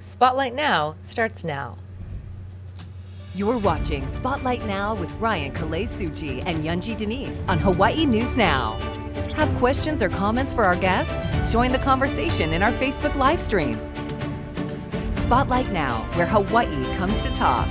Spotlight Now starts now. You're watching Spotlight Now with Ryan Kalei-Suchi and Yunji Denise on Hawaii News Now. Have questions or comments for our guests? Join the conversation in our Facebook live stream. Spotlight Now, where Hawaii comes to talk.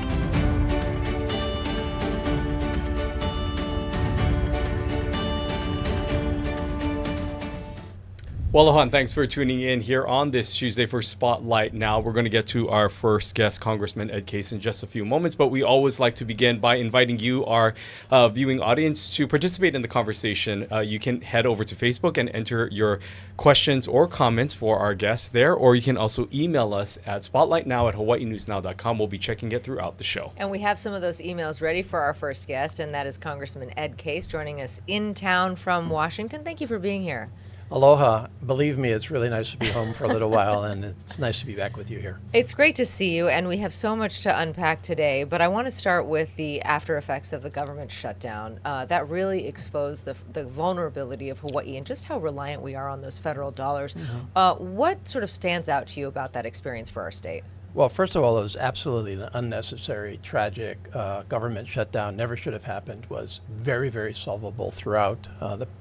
Well, aloha, and thanks for tuning in here on this Tuesday for Spotlight Now. We're going to get to our first guest, Congressman Ed Case, in just a few moments, but we always like to begin by inviting you, our viewing audience, to participate in the conversation. You can head over to Facebook and enter your questions or comments for our guests there, or you can also email us at spotlightnow@hawaiinewsnow.com. We'll be checking it throughout the show. And we have some of those emails ready for our first guest, and that is Congressman Ed Case joining us in town from Washington. Thank you for being here. Aloha. Believe me, it's really nice to be home for a little while, and it's nice to be back with you here. It's great to see you, and we have so much to unpack today, but I want to start with the after effects of the government shutdown. That really exposed the vulnerability of Hawaii and just how reliant we are on those federal dollars. What sort of stands out to you about that experience for our state? Well, first of all, it was absolutely an unnecessary, tragic government shutdown. Never should have happened. Was very, very solvable throughout.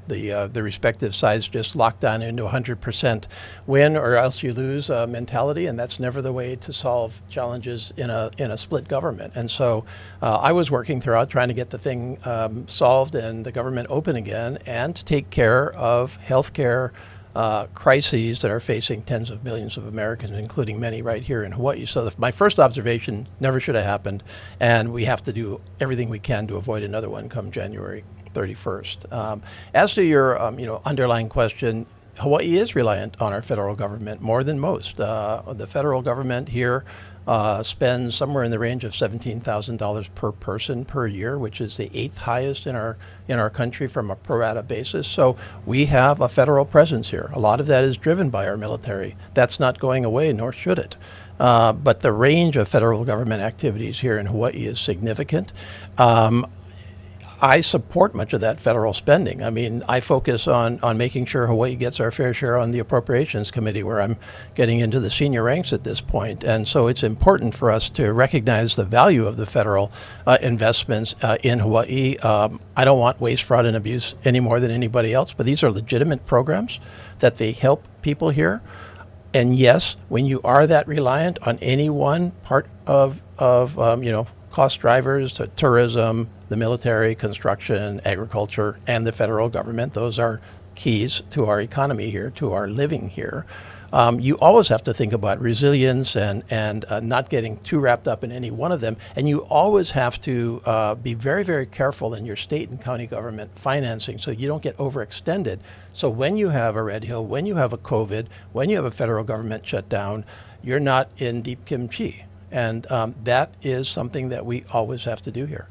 The respective sides just locked down into 100% win or else you lose mentality, and that's never the way to solve challenges in a split government. And so I was working throughout trying to get the thing solved and the government open again, and to take care of healthcare crises that are facing tens of millions of Americans, including many right here in Hawaii. So my first observation, never should have happened, and we have to do everything we can to avoid another one come January 31st. As to your underlying question, Hawaii is reliant on our federal government more than most. The federal government here spends somewhere in the range of $17,000 per person per year, which is the 8th highest in our country from a pro rata basis. So we have a federal presence here. A lot of that is driven by our military. That's not going away, nor should it. But the range of federal government activities here in Hawaii is significant. I support much of that federal spending. I mean, I focus on making sure Hawaii gets our fair share on the Appropriations Committee, where I'm getting into the senior ranks at this point. And so it's important for us to recognize the value of the federal investments in Hawaii. I don't want waste, fraud, and abuse any more than anybody else, but these are legitimate programs that they help people here. And yes, when you are that reliant on any one part of cost drivers to tourism, the military, construction, agriculture, and the federal government, those are keys to our economy here, to our living here. You always have to think about resilience and not getting too wrapped up in any one of them. And you always have to be very, very careful in your state and county government financing so you don't get overextended. So when you have a Red Hill, when you have a COVID, when you have a federal government shutdown, you're not in deep kimchi. And that is something that we always have to do here.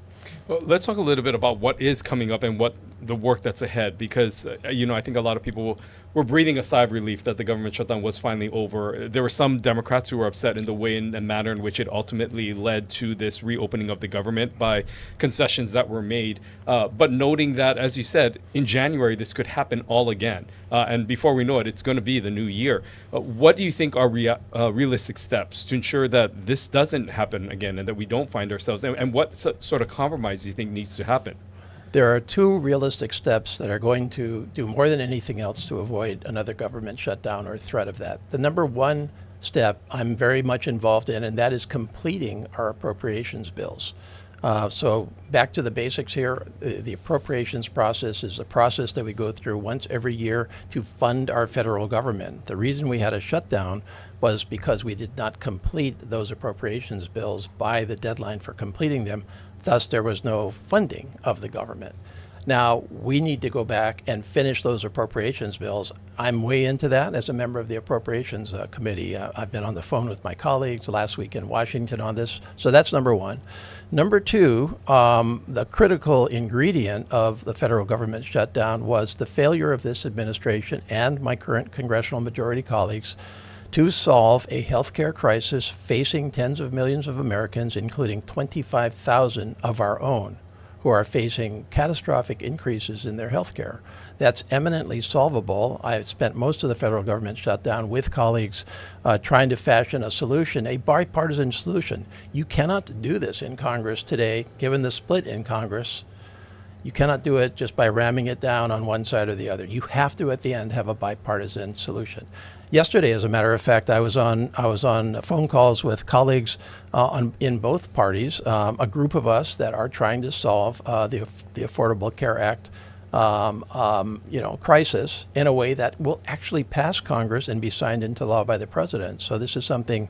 Well, let's talk a little bit about what is coming up and what the work that's ahead, because, I think a lot of people were breathing a sigh of relief that the government shutdown was finally over. There were some Democrats who were upset in the way and the manner in which it ultimately led to this reopening of the government by concessions that were made. But noting that, as you said, in January, this could happen all again. And before we know it, it's going to be the new year. What do you think are realistic steps to ensure that this doesn't happen again and that we don't find ourselves? And what sort of compromise do you think needs to happen? There are two realistic steps that are going to do more than anything else to avoid another government shutdown or threat of that. The number one step I'm very much involved in, and that is completing our appropriations bills. So back to the basics here, the appropriations process is a process that we go through once every year to fund our federal government. The reason we had a shutdown was because we did not complete those appropriations bills by the deadline for completing them. Thus, there was no funding of the government. Now, we need to go back and finish those appropriations bills. I'm way into that as a member of the Appropriations Committee. I've been on the phone with my colleagues last week in Washington on this. So that's number one. Number two, the critical ingredient of the federal government shutdown was the failure of this administration and my current congressional majority colleagues to solve a healthcare crisis facing tens of millions of Americans, including 25,000 of our own, who are facing catastrophic increases in their health care. That's eminently solvable. I spent most of the federal government shutdown with colleagues trying to fashion a solution, a bipartisan solution. You cannot do this in Congress today, given the split in Congress. You cannot do it just by ramming it down on one side or the other. You have to, at the end, have a bipartisan solution. Yesterday, as a matter of fact, I was on phone calls with colleagues in both parties, a group of us that are trying to solve the Affordable Care Act crisis in a way that will actually pass Congress and be signed into law by the president. So this is something.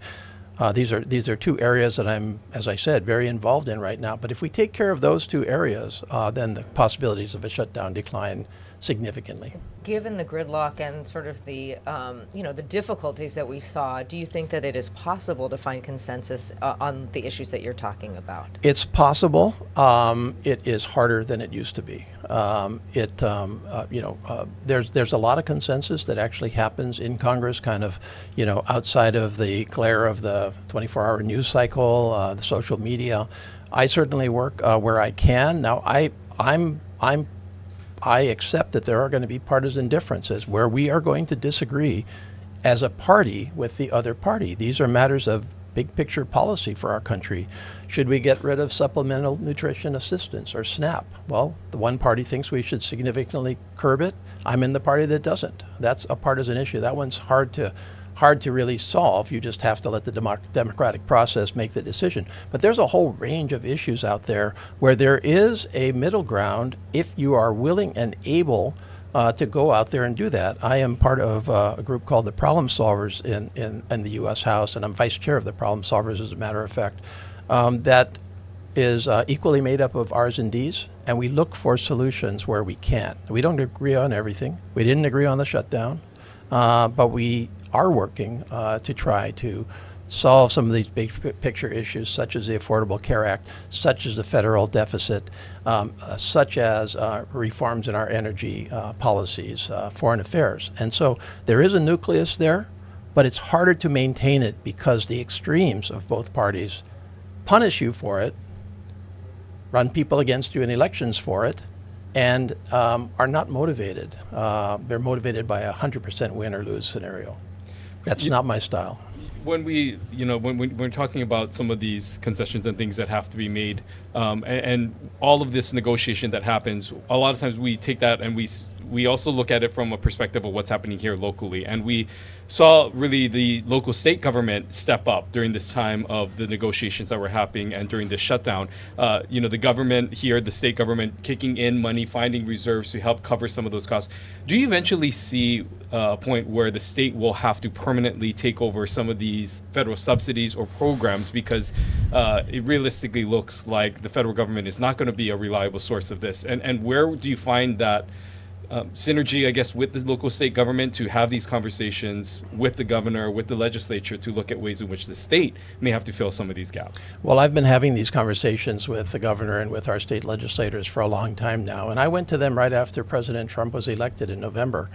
These are two areas that I'm, as I said, very involved in right now. But if we take care of those two areas, then the possibilities of a shutdown decline significantly. Given the gridlock and sort of the the difficulties that we saw, do you think that it is possible to find consensus on the issues that you're talking about? It's possible. It is harder than it used to be. There's a lot of consensus that actually happens in Congress, kind of, outside of the glare of the 24-hour news cycle, the social media. I certainly work where I can. Now, I accept that there are going to be partisan differences where we are going to disagree as a party with the other party. These are matters of big picture policy for our country. Should we get rid of supplemental nutrition assistance, or SNAP? Well, the one party thinks we should significantly curb it. I'm in the party that doesn't. That's a partisan issue. That one's hard to really solve. You just have to let the democratic process make the decision. But there's a whole range of issues out there where there is a middle ground if you are willing and able to go out there and do that. I am part of a group called the Problem Solvers in the U.S. House, and I'm vice chair of the Problem Solvers, as a matter of fact. That is equally made up of R's and D's, and we look for solutions where we can. We don't agree on everything. We didn't agree on the shutdown, but we are working to try to solve some of these big picture issues, such as the Affordable Care Act, such as the federal deficit, such as reforms in our energy policies, foreign affairs. And so there is a nucleus there, but it's harder to maintain it because the extremes of both parties punish you for it, run people against you in elections for it, and are not motivated. They're motivated by a 100% win or lose scenario. That's not my style. When we're talking about some of these concessions and things that have to be made, and all of this negotiation that happens, a lot of times we take that and we also look at it from a perspective of what's happening here locally. And we saw really the local state government step up during this time of the negotiations that were happening and during the shutdown. The government here, the state government, kicking in money, finding reserves to help cover some of those costs. Do you eventually see a point where the state will have to permanently take over some of these federal subsidies or programs because it realistically looks like the federal government is not going to be a reliable source of this? And where do you find that synergy, I guess, with the local state government to have these conversations with the governor, with the legislature, to look at ways in which the state may have to fill some of these gaps? Well, I've been having these conversations with the governor and with our state legislators for a long time now, and I went to them right after President Trump was elected in November.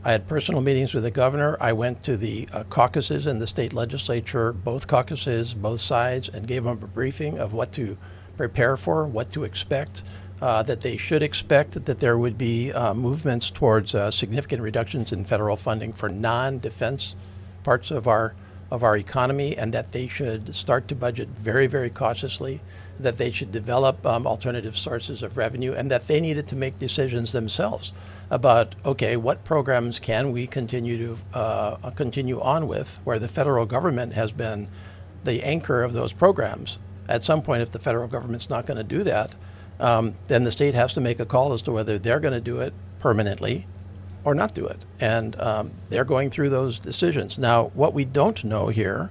I had personal meetings with the governor. I went to the caucuses in the state legislature, both caucuses, both sides, and gave them a briefing of what to prepare for, what to expect. That they should expect that there would be movements towards significant reductions in federal funding for non-defense parts of our economy, and that they should start to budget very, very cautiously, that they should develop alternative sources of revenue, and that they needed to make decisions themselves about, okay, what programs can we continue on with, where the federal government has been the anchor of those programs. At some point, if the federal government's not going to do that, then the state has to make a call as to whether they're going to do it permanently or not do it. And they're going through those decisions. Now, what we don't know here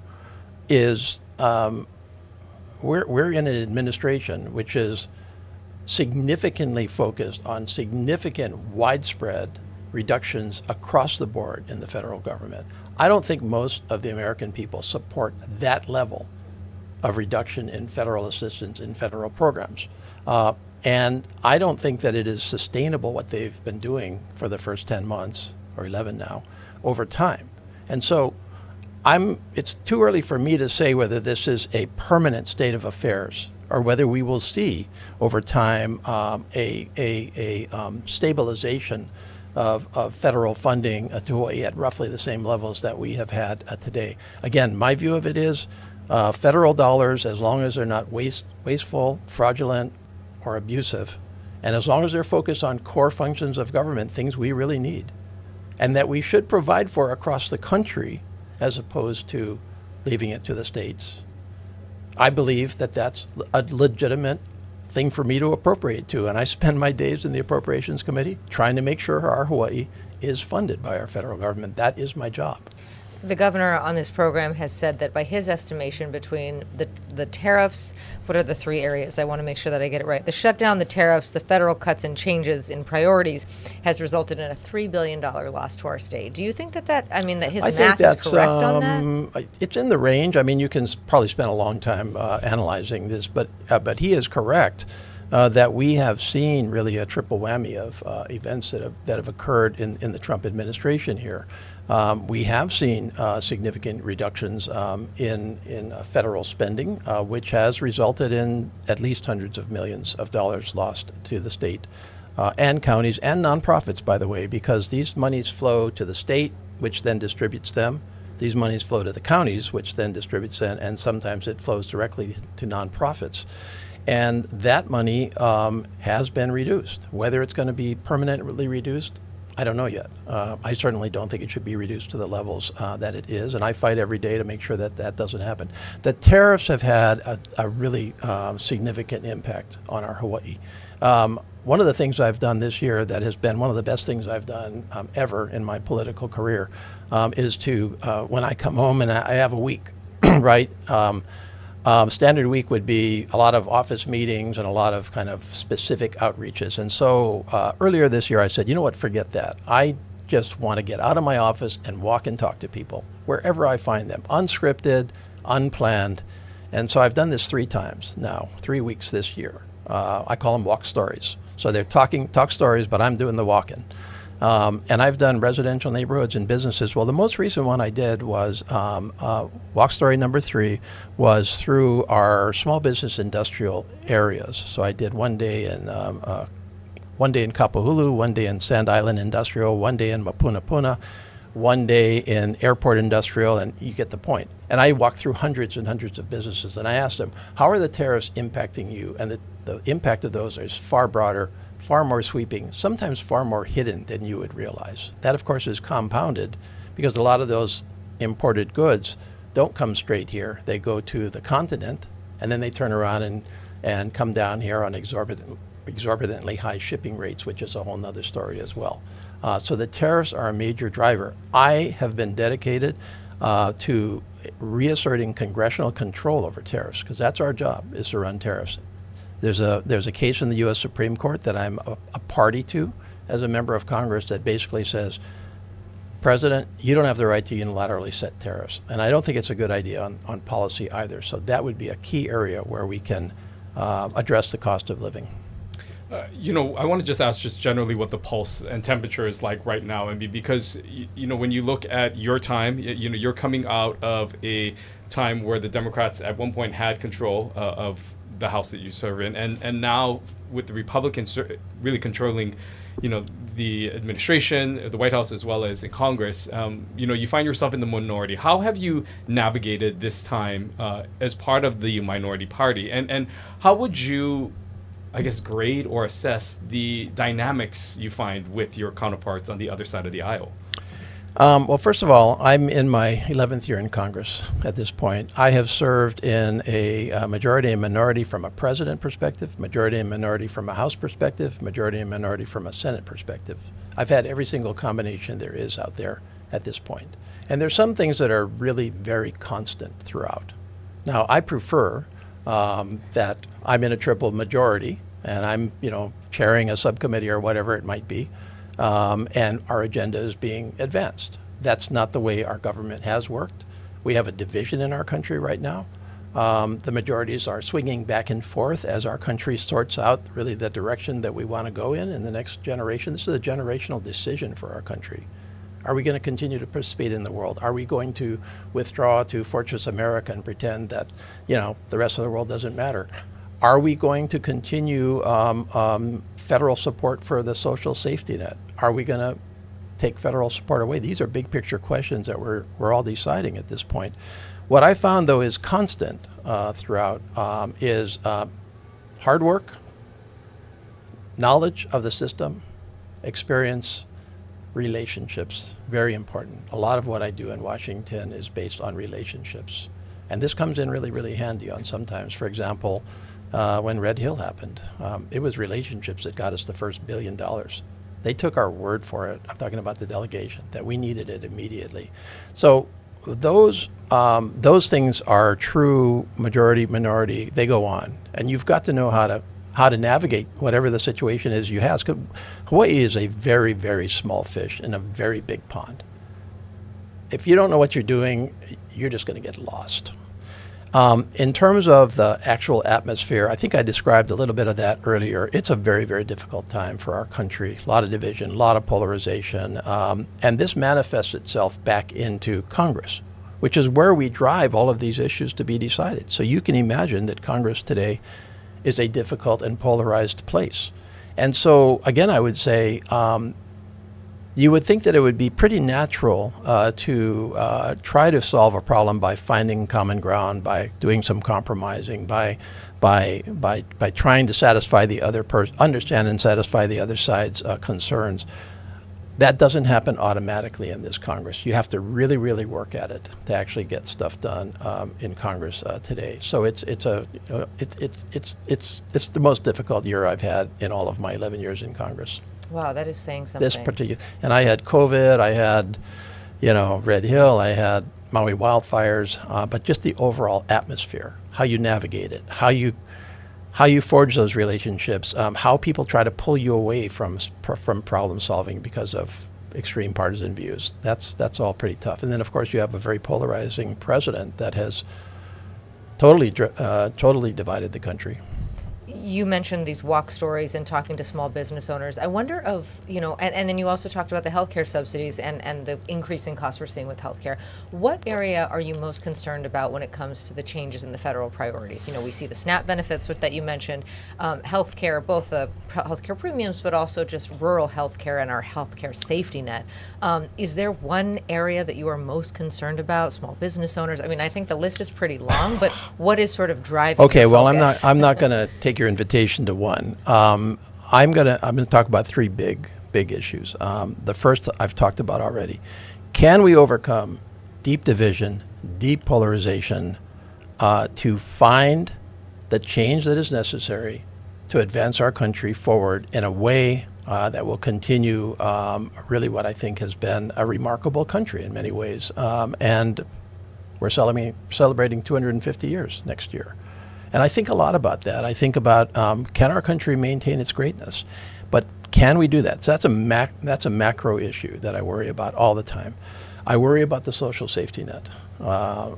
is we're in an administration which is significantly focused on significant widespread reductions across the board in the federal government. I don't think most of the American people support that level of reduction in federal assistance in federal programs. And I don't think that it is sustainable what they've been doing for the first 10 months, or 11 now, over time. And so it's too early for me to say whether this is a permanent state of affairs or whether we will see over time a stabilization of federal funding to Hawaii at roughly the same levels that we have had today. Again, my view of it is federal dollars, as long as they're not wasteful, fraudulent, or abusive, and as long as they're focused on core functions of government, things we really need, and that we should provide for across the country as opposed to leaving it to the states. I believe that that's a legitimate thing for me to appropriate to, and I spend my days in the Appropriations Committee trying to make sure our Hawaii is funded by our federal government. That is my job. The governor on this program has said that by his estimation, between the tariffs, what are the three areas? I want to make sure that I get it right. The shutdown, the tariffs, the federal cuts and changes in priorities has resulted in a $3 billion loss to our state. Do you think that his math is correct on that? It's in the range. I mean, you can probably spend a long time analyzing this, but he is correct that we have seen really a triple whammy of events that have occurred in the Trump administration here. We have seen significant reductions in federal spending, which has resulted in at least hundreds of millions of dollars lost to the state and counties and nonprofits, by the way, because these monies flow to the state, which then distributes them. These monies flow to the counties, which then distributes them, and sometimes it flows directly to nonprofits. And that money has been reduced. Whether it's going to be permanently reduced, I don't know yet. I certainly don't think it should be reduced to the levels that it is, and I fight every day to make sure that that doesn't happen. The tariffs have had a really significant impact on our Hawaii. One of the things I've done this year that has been one of the best things I've done ever in my political career is to, when I come home and I have a week, right? Standard week would be a lot of office meetings and a lot of kind of specific outreaches. And so earlier this year I said, you know what, forget that. I just want to get out of my office and walk and talk to people wherever I find them, unscripted, unplanned. And so I've done this 3 times now, 3 weeks this year. I call them walk stories. So they're talk stories, but I'm doing the walking. And I've done residential neighborhoods and businesses. Well, the most recent one I did was walk story number 3 was through our small business industrial areas. So I did one day in Kapahulu, one day in Sand Island Industrial, one day in Mapunapuna, one day in Airport Industrial, and you get the point. And I walked through hundreds and hundreds of businesses, and I asked them, how are the tariffs impacting you? And the impact of those is far broader, far more sweeping, sometimes far more hidden than you would realize. That, of course, is compounded because a lot of those imported goods don't come straight here. They go to the continent, and then they turn around and come down here on exorbitantly high shipping rates, which is a whole nother story as well. So the tariffs are a major driver. I have been dedicated to reasserting congressional control over tariffs, because that's our job, is to run tariffs. There's a case in the U.S. Supreme Court that I'm a party to as a member of Congress that basically says, President, you don't have the right to unilaterally set tariffs. And I don't think it's a good idea on policy either. So that would be a key area where we can address the cost of living. I want to just ask just generally what the pulse and temperature is like right now. Because, when you look at your time, you're coming out of a time where the Democrats at one point had control of the House that you serve in, and now with the Republicans really controlling, the administration, the White House, as well as in Congress, you find yourself in the minority. How have you navigated this time as part of the minority party, and how would you, I guess, grade or assess the dynamics you find with your counterparts on the other side of the aisle? Well, first of all, I'm in my 11th year in Congress at this point. I have served in a majority and minority from a president perspective, majority and minority from a House perspective, majority and minority from a Senate perspective. I've had every single combination there is out there at this point. And there's some things that are really very constant throughout. Now, I prefer that I'm in a triple majority and I'm, chairing a subcommittee or whatever it might be. And our agenda is being advanced. That's not the way our government has worked. We have a division in our country right now. The majorities are swinging back and forth as our country sorts out really the direction that we want to go in the next generation. This is a generational decision for our country. Are we going to continue to participate in the world? Are we going to withdraw to Fortress America and pretend that, the rest of the world doesn't matter? Are we going to continue federal support for the social safety net? Are we going to take federal support away? These are big picture questions that we're all deciding at this point. What I found, though, is constant throughout is hard work, knowledge of the system, experience, relationships. Very important. A lot of what I do in Washington is based on relationships. And this comes in really, really handy on sometimes. For example, when Red Hill happened, it was relationships that got us the first $1 billion. They took our word for it. I'm talking about the delegation, that we needed it immediately. So those things are true, majority, minority. They go on, and you've got to know how to navigate whatever the situation is you have. 'Cause Hawaii is a very, very small fish in a very big pond. If you don't know what you're doing, you're just going to get lost. In terms of the actual atmosphere, I think I described a little bit of that earlier. It's a very, very difficult time for our country. A lot of division, a lot of polarization. And this manifests itself back into Congress, which is where we drive all of these issues to be decided. So you can imagine that Congress today is a difficult and polarized place. And so, again, I would say, you would think that it would be pretty natural to try to solve a problem by finding common ground, by doing some compromising, by trying to satisfy the other person, understand and satisfy the other side's concerns. That doesn't happen automatically in this Congress. You have to really, really work at it to actually get stuff done in Congress today. So it's the most difficult year I've had in all of my 11 years in Congress. Wow, that is saying something. This particular, and I had COVID, I had, Red Hill, I had Maui wildfires, but just the overall atmosphere, how you navigate it, how you forge those relationships, how people try to pull you away from problem solving because of extreme partisan views. That's all pretty tough. And then, of course, you have a very polarizing president that has totally divided the country. You mentioned these walk stories and talking to small business owners. I wonder and then you also talked about the healthcare subsidies and the increasing costs we're seeing with healthcare. What area are you most concerned about when it comes to the changes in the federal priorities? We see the SNAP benefits that you mentioned, healthcare, both the healthcare premiums, but also just rural healthcare and our healthcare safety net. Is there one area that you are most concerned about? Small business owners. I mean, I think the list is pretty long, but what is sort of driving? Okay, your well, focus? I'm not going to take your invitation to one. I'm gonna talk about three big issues. The first I've talked about already. Can we overcome deep division, deep polarization, to find the change that is necessary to advance our country forward in a way that will continue really what I think has been a remarkable country in many ways, and we're celebrating 250 years next year. And I think a lot about that. I think about can our country maintain its greatness? But can we do that? So that's a macro issue that I worry about all the time. I worry about the social safety net.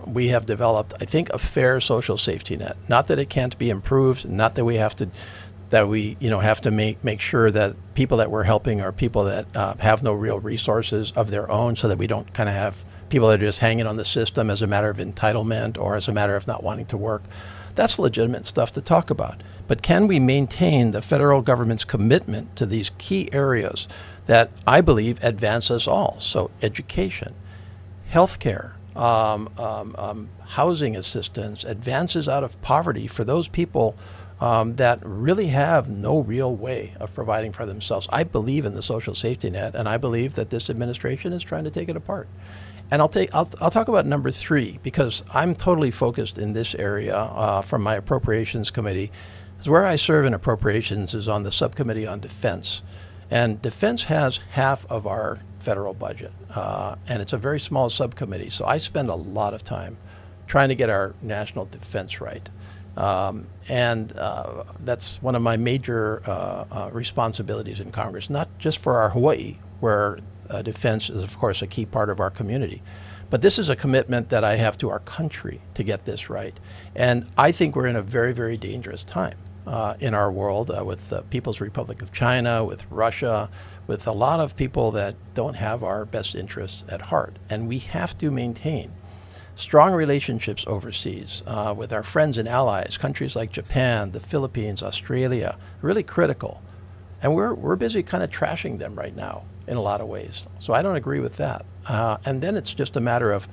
We have developed, I think, a fair social safety net. Not that it can't be improved, not that we have to make sure that people that we're helping are people that have no real resources of their own, so that we don't kind of have people that are just hanging on the system as a matter of entitlement or as a matter of not wanting to work. That's legitimate stuff to talk about. But can we maintain the federal government's commitment to these key areas that I believe advance us all? So education, healthcare, housing assistance, advances out of poverty for those people that really have no real way of providing for themselves. I believe in the social safety net, and I believe that this administration is trying to take it apart. And I'll talk about number three, because I'm totally focused in this area from my appropriations committee. Because where I serve in appropriations is on the subcommittee on defense. And defense has half of our federal budget. And it's a very small subcommittee. So I spend a lot of time trying to get our national defense right. And that's one of my major responsibilities in Congress, not just for our Hawaii, where defense is, of course, a key part of our community. But this is a commitment that I have to our country to get this right. And I think we're in a very, very dangerous time in our world with the People's Republic of China, with Russia, with a lot of people that don't have our best interests at heart. And we have to maintain strong relationships overseas with our friends and allies, countries like Japan, the Philippines, Australia, really critical. And we're busy kind of trashing them right now in a lot of ways. So I don't agree with that. And then it's just a matter of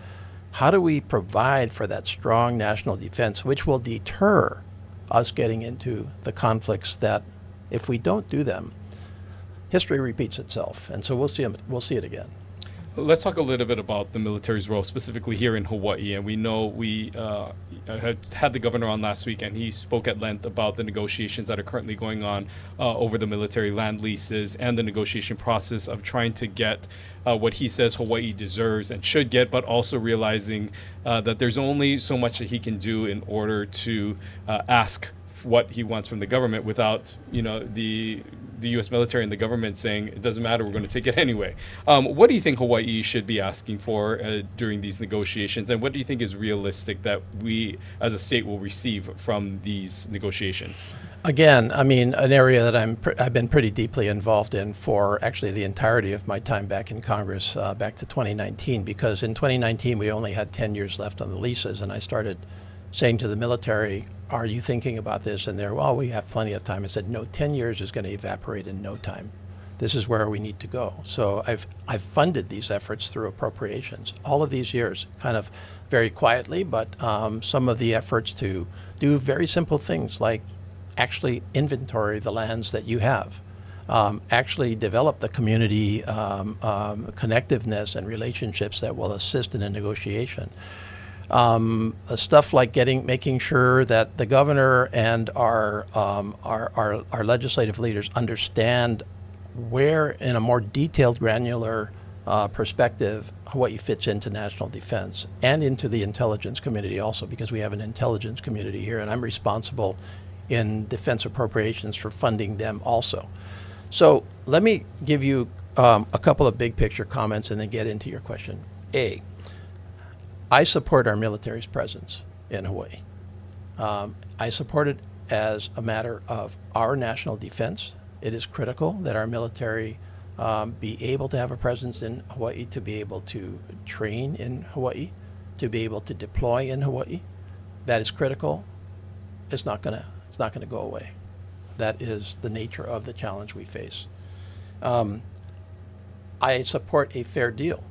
how do we provide for that strong national defense, which will deter us getting into the conflicts that, if we don't do them, history repeats itself. And so we'll see it again. Let's talk a little bit about the military's role, specifically here in Hawaii. And we know we had the governor on last week, and he spoke at length about the negotiations that are currently going on over the military land leases and the negotiation process of trying to get what he says Hawaii deserves and should get, but also realizing that there's only so much that he can do in order to ask what he wants from the government without, the U.S. military and the government saying it doesn't matter, we're going to take it anyway. What do you think Hawaii should be asking for during these negotiations, and what do you think is realistic that we as a state will receive from these negotiations? Again, I mean, an area that I've been pretty deeply involved in for actually the entirety of my time back in Congress, back to 2019, because in 2019 we only had 10 years left on the leases, and I started saying to the military, are you thinking about this? And they're, well, we have plenty of time. I said, no, 10 years is going to evaporate in no time. This is where we need to go. So I've funded these efforts through appropriations all of these years, kind of very quietly, but some of the efforts to do very simple things like actually inventory the lands that you have, actually develop the community connectiveness and relationships that will assist in a negotiation. Stuff like making sure that the governor and our legislative leaders understand where, in a more detailed, granular perspective, Hawaii fits into national defense and into the intelligence community also, because we have an intelligence community here, and I'm responsible in defense appropriations for funding them also. So let me give you a couple of big picture comments and then get into your question. I support our military's presence in Hawaii. I support it as a matter of our national defense. It is critical that our military be able to have a presence in Hawaii, to be able to train in Hawaii, to be able to deploy in Hawaii. That is critical. It's not gonna go away. That is the nature of the challenge we face. I support a fair deal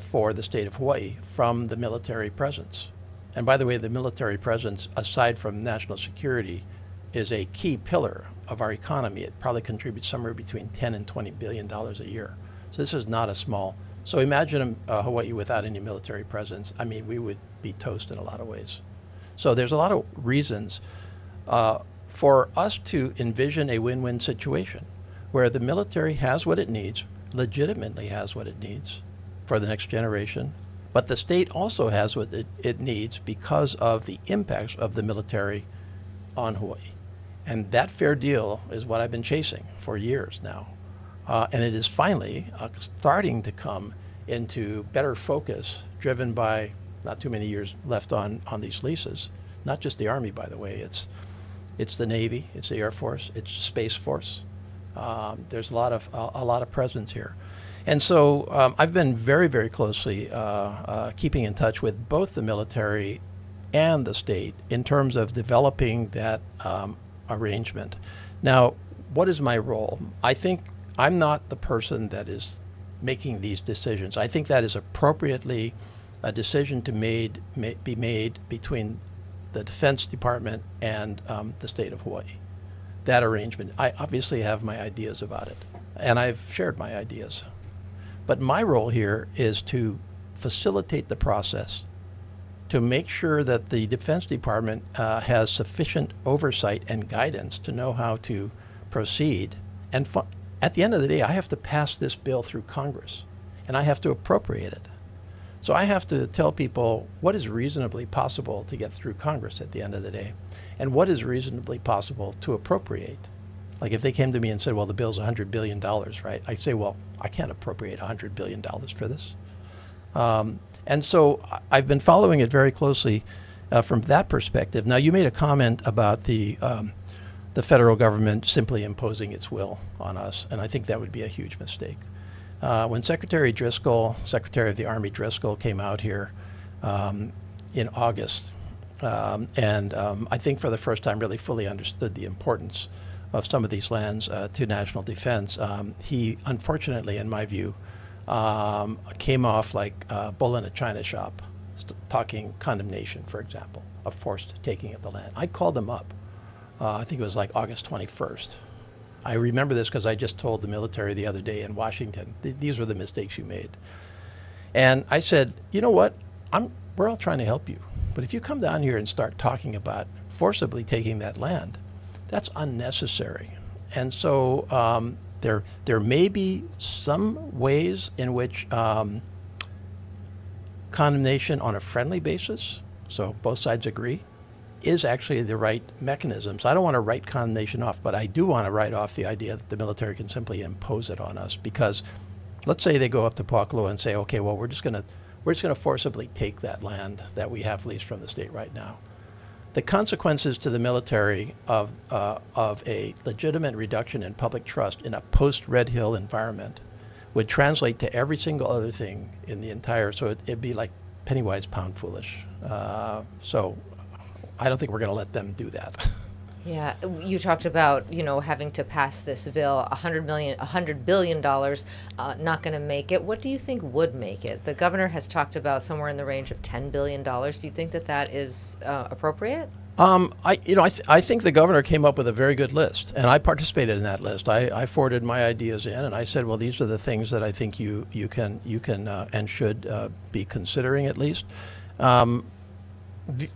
for the state of Hawaii from the military presence. And by the way, the military presence, aside from national security, is a key pillar of our economy. It probably contributes somewhere between $10 and $20 billion a year. So this is not a small. So imagine Hawaii without any military presence. I mean, we would be toast in a lot of ways. So there's a lot of reasons for us to envision a win-win situation where the military has what it needs, legitimately has what it needs for the next generation, but the state also has what it needs because of the impacts of the military on Hawaii. And that fair deal is what I've been chasing for years now. And it is finally starting to come into better focus, driven by not too many years left on these leases. Not just the Army, by the way. It's the Navy, it's the Air Force, it's Space Force. There's a lot of presence here. And so I've been very, very closely keeping in touch with both the military and the state in terms of developing that arrangement. Now, what is my role? I think I'm not the person that is making these decisions. I think that is appropriately a decision to be made between the Defense Department and the state of Hawaii. That arrangement. I obviously have my ideas about it, and I've shared my ideas. But my role here is to facilitate the process, to make sure that the Defense Department has sufficient oversight and guidance to know how to proceed. And at the end of the day, I have to pass this bill through Congress, and I have to appropriate it. So I have to tell people what is reasonably possible to get through Congress at the end of the day, and what is reasonably possible to appropriate. Like if they came to me and said, well, the bill's $100 billion, right? I'd say, well, I can't appropriate $100 billion for this. And so I've been following it very closely from that perspective. Now, you made a comment about the federal government simply imposing its will on us, and I think that would be a huge mistake. When Secretary of the Army Driscoll came out here in August. I think for the first time really fully understood the importance of some of these lands to national defense. He, unfortunately, in my view, came off like a bull in a china shop, talking condemnation, for example, of forced taking of the land. I called him up. I think it was like August 21st. I remember this because I just told the military the other day in Washington, these were the mistakes you made. And I said, you know what? We're all trying to help you. But if you come down here and start talking about forcibly taking that land, that's unnecessary. And so there may be some ways in which condemnation on a friendly basis, so both sides agree, is actually the right mechanism. So I don't want to write condemnation off, but I do want to write off the idea that the military can simply impose it on us. Because let's say they go up to Pakuloa and say, okay, well, we're just going to forcibly take that land that we have leased from the state right now. The consequences to the military of a legitimate reduction in public trust in a post-Red Hill environment would translate to every single other thing in the entire, so it'd be like penny wise, pound foolish. So I don't think we're going to let them do that. Yeah, you talked about, having to pass this bill, $100 billion, not going to make it. What do you think would make it? The governor has talked about somewhere in the range of $10 billion. Do you think that is appropriate? I think the governor came up with a very good list, and I participated in that list. I forwarded my ideas in, and I said, well, these are the things that I think you can and should be considering at least.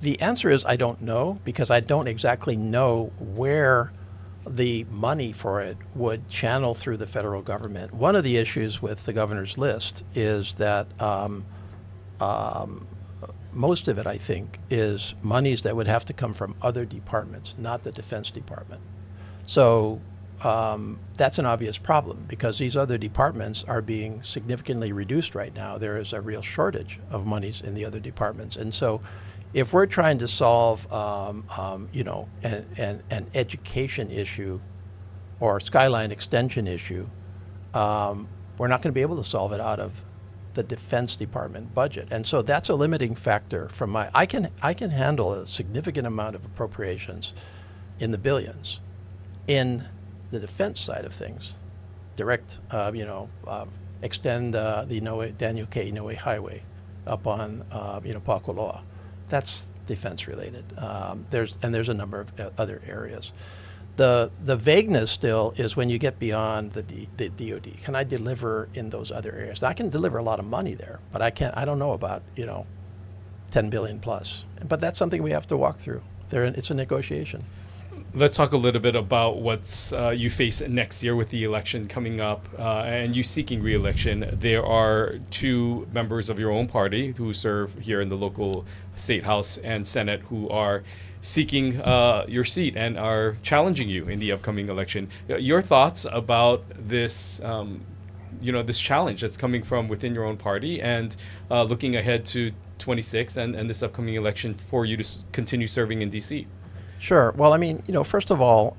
The answer is I don't know, because I don't exactly know where the money for it would channel through the federal government. One of the issues with the governor's list is that most of it, I think, is monies that would have to come from other departments, not the Defense Department. So that's an obvious problem, because these other departments are being significantly reduced right now. There is a real shortage of monies in the other departments. And so if we're trying to solve, an education issue or skyline extension issue, we're not going to be able to solve it out of the Defense Department budget. And so that's a limiting factor from I can handle a significant amount of appropriations in the billions in the defense side of things. Direct, extend the Daniel K. Inouye Highway up on, Pakuloa. That's defense related. There's a number of other areas. The vagueness still is when you get beyond the DoD. Can I deliver in those other areas? I can deliver a lot of money there, but I don't know about 10 billion plus. But that's something we have to walk through. It's a negotiation. Let's talk a little bit about what's you face next year with the election coming up and you seeking re-election. There are two members of your own party who serve here in the local state house and Senate who are seeking your seat and are challenging you in the upcoming election. Your thoughts about this, this challenge that's coming from within your own party and looking ahead to 26 and this upcoming election for you to continue serving in D.C.? Sure. Well, first of all,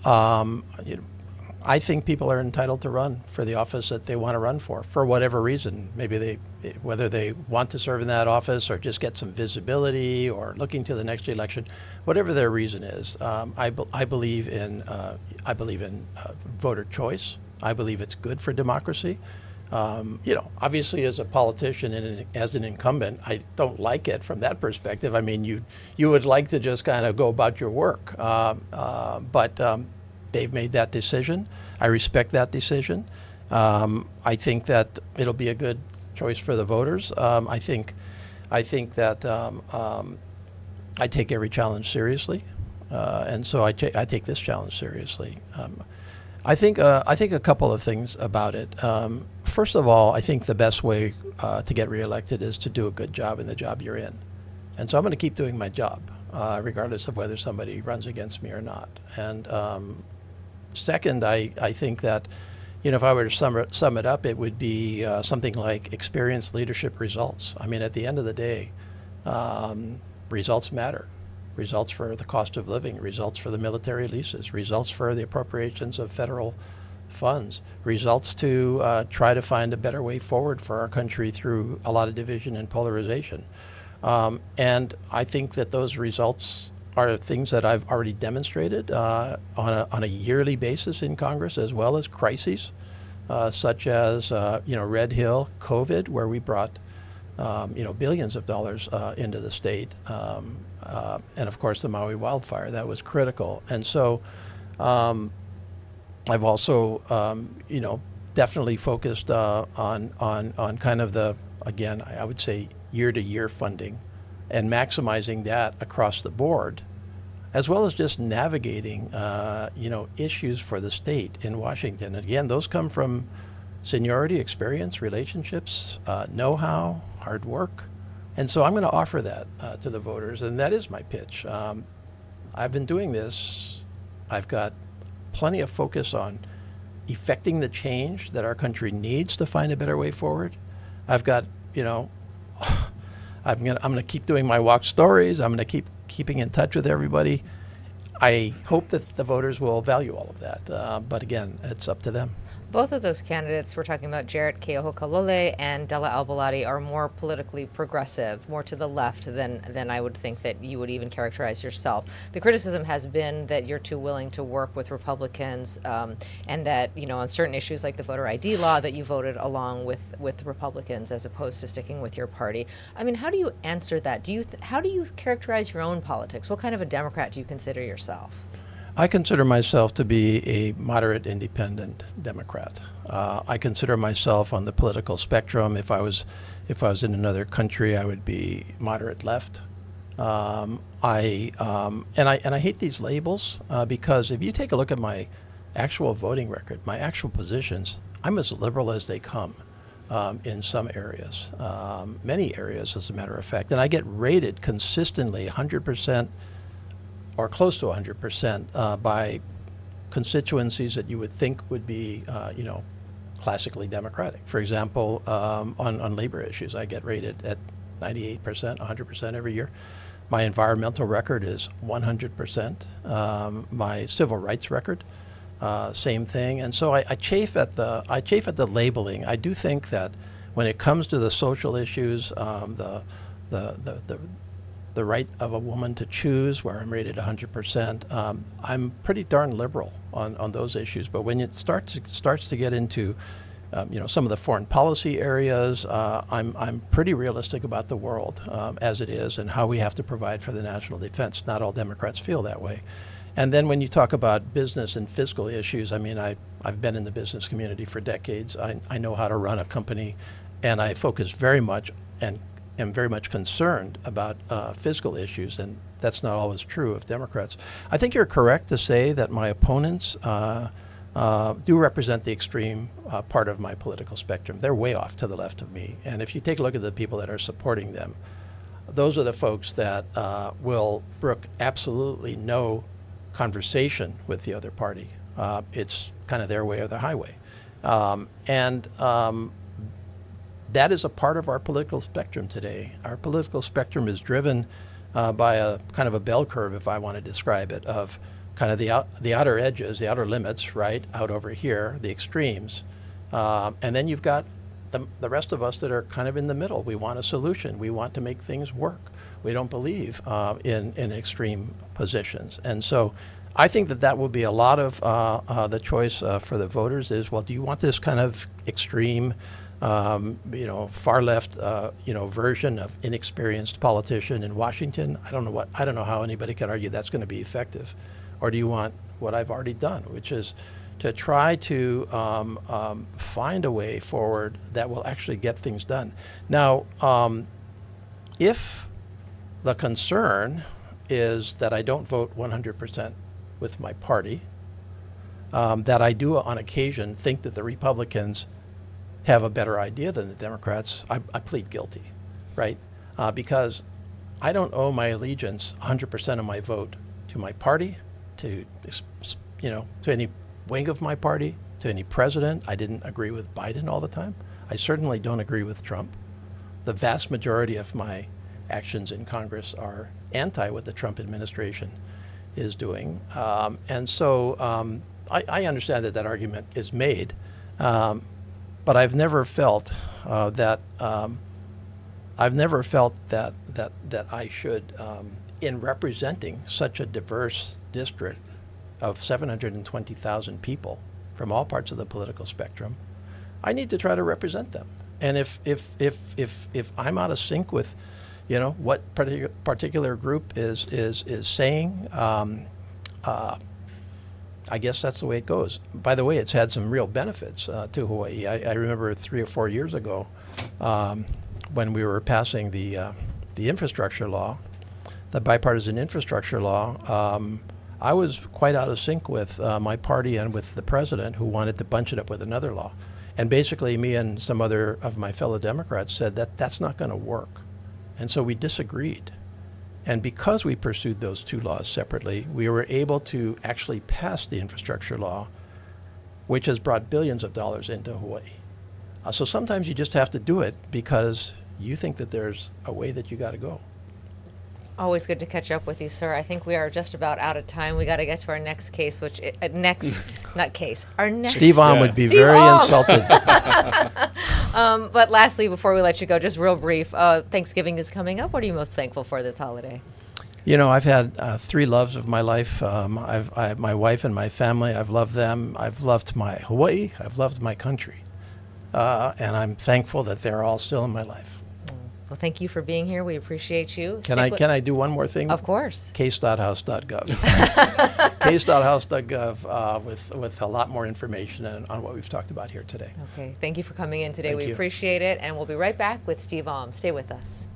I think people are entitled to run for the office that they want to run for whatever reason. Maybe whether they want to serve in that office or just get some visibility or looking to the next election, whatever their reason is. I believe in voter choice. I believe it's good for democracy. Obviously as a politician and as an incumbent, I don't like it from that perspective. You would like to just kind of go about your work, but they've made that decision. I respect that decision. I think that it'll be a good choice for the voters. I think that I take every challenge seriously, and so I take this challenge seriously. I think a couple of things about it. First of all, I think the best way to get reelected is to do a good job in the job you're in. And so I'm going to keep doing my job, regardless of whether somebody runs against me or not. And second, I think that, if I were to sum it up, it would be something like experience, leadership, results. At the end of the day, results matter. Results for the cost of living, results for the military leases, results for the appropriations of federal funds, results to try to find a better way forward for our country through a lot of division and polarization. And I think that those results are things that I've already demonstrated on a yearly basis in Congress, as well as crises such as Red Hill, COVID, where we brought billions of dollars into the state, and of course the Maui wildfire. That was critical. And so I've also definitely focused on kind of the, again, I would say year-to-year funding and maximizing that across the board, as well as just navigating, issues for the state in Washington. And again, those come from seniority, experience, relationships, know-how, hard work. And so I'm going to offer that to the voters, and that is my pitch. I've been doing this. I've got plenty of focus on effecting the change that our country needs to find a better way forward. I've got, I'm gonna keep doing my walk stories. I'm gonna keep keeping in touch with everybody. I hope that the voters will value all of that. But again, it's up to them. Both of those candidates, we're talking about Jarrett Keohokalole and Della Albaladi, are more politically progressive, more to the left than I would think that you would even characterize yourself. The criticism has been that you're too willing to work with Republicans, and that, on certain issues like the voter ID law, that you voted along with Republicans as opposed to sticking with your party. I mean, how do you answer that? How do you characterize your own politics? What kind of a Democrat do you consider yourself? I consider myself to be a moderate independent Democrat. I consider myself on the political spectrum. If I was in another country, I would be moderate left. I hate these labels because if you take a look at my actual voting record, my actual positions, I'm as liberal as they come in some areas, many areas, as a matter of fact. And I get rated consistently 100%. Or close to 100% by constituencies that you would think would be, classically Democratic. For example, on labor issues, I get rated at 98%, 100% every year. My environmental record is 100%. My civil rights record, same thing. And so I chafe at the labeling. I do think that when it comes to the social issues, the right of a woman to choose, where I'm rated 100%. I'm pretty darn liberal on those issues. But when it starts to get into, some of the foreign policy areas, I'm pretty realistic about the world as it is and how we have to provide for the national defense. Not all Democrats feel that way. And then when you talk about business and fiscal issues, I mean, I've been in the business community for decades. I know how to run a company, and I focus very much and am very much concerned about fiscal issues, and that's not always true of Democrats. I think you're correct to say that my opponents do represent the extreme part of my political spectrum. They're way off to the left of me, and if you take a look at the people that are supporting them, those are the folks that will brook absolutely no conversation with the other party. It's kind of their way or the highway. That is a part of our political spectrum today. Our political spectrum is driven by a kind of a bell curve, if I want to describe it, of kind of the outer edges, the outer limits, right, out over here, the extremes. And then you've got the rest of us that are kind of in the middle. We want a solution. We want to make things work. We don't believe in extreme positions. And so I think that will be a lot of the choice for the voters is, well, do you want this kind of extreme far left, version of inexperienced politician in Washington? I don't know how anybody can argue that's going to be effective. Or do you want what I've already done, which is to try to find a way forward that will actually get things done? Now, if the concern is that I don't vote 100% with my party, that I do on occasion think that the Republicans have a better idea than the Democrats, I plead guilty, right? Because I don't owe my allegiance, 100% of my vote, to my party, to any wing of my party, to any president. I didn't agree with Biden all the time. I certainly don't agree with Trump. The vast majority of my actions in Congress are anti what the Trump administration is doing. And so I understand that argument is made. But I've never felt that that I should, in representing such a diverse district of 720,000 people from all parts of the political spectrum, I need to try to represent them. And if I'm out of sync with, what particular group is saying, I guess that's the way it goes. By the way, it's had some real benefits to Hawaii. I remember 3 or 4 years ago when we were passing the infrastructure law, the bipartisan infrastructure law. I was quite out of sync with my party and with the president, who wanted to bunch it up with another law. And basically, me and some other of my fellow Democrats said that that's not going to work. And so we disagreed. And because we pursued those two laws separately, we were able to actually pass the infrastructure law, which has brought billions of dollars into Hawaii. So sometimes you just have to do it because you think that there's a way that you got to go. Always good to catch up with you, sir. I think we are just about out of time. We got to get to our next case, which our next. Steve Alm would be Steve very Alm. insulted. But lastly, before we let you go, just real brief, Thanksgiving is coming up. What are you most thankful for this holiday? I've had 3 loves of my life. My wife and my family, I've loved them. I've loved my Hawaii. I've loved my country. And I'm thankful that they're all still in my life. Well, thank you for being here. We appreciate you. Can I do one more thing? Of course. Case.house.gov. Case.house.gov with a lot more information on what we've talked about here today. Okay. Thank you for coming in today. Thank We you. appreciate it. And we'll be right back with Steve Alm. Stay with us.